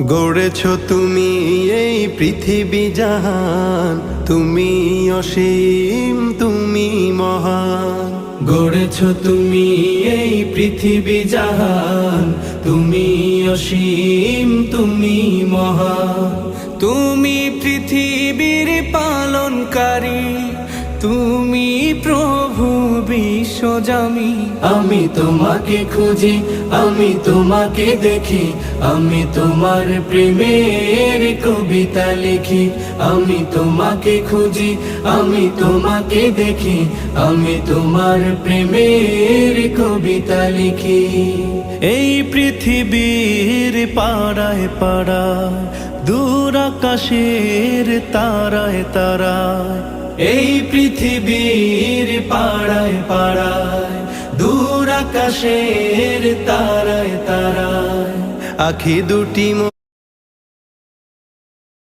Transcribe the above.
গড়েছ তুমি এই পৃথিবী জাহান, তুমি অসীম তুমি মহান। গড়েছ তুমি এই পৃথিবী জাহান, তুমি অসীম তুমি মহান। তুমি পৃথিবীর পালনকারী, তুমি প্রভু বিশ্বজামি। আমি তোমাকে খুঁজি, আমি তোমাকে দেখি, আমি তোমার প্রেমের কবিতা লিখি। আমি তোমাকে খুঁজি, আমি তোমাকে দেখি, আমি তোমার প্রেমের কবিতা লিখি। এই পৃথিবীর পাড়ায় পাড়ায়, দূর আকাশের তারায় তারায়, এই পৃথিবীর পাড়ায় পাড়ায়, দূর আকাশের তারায় তারায়, আখি দুটি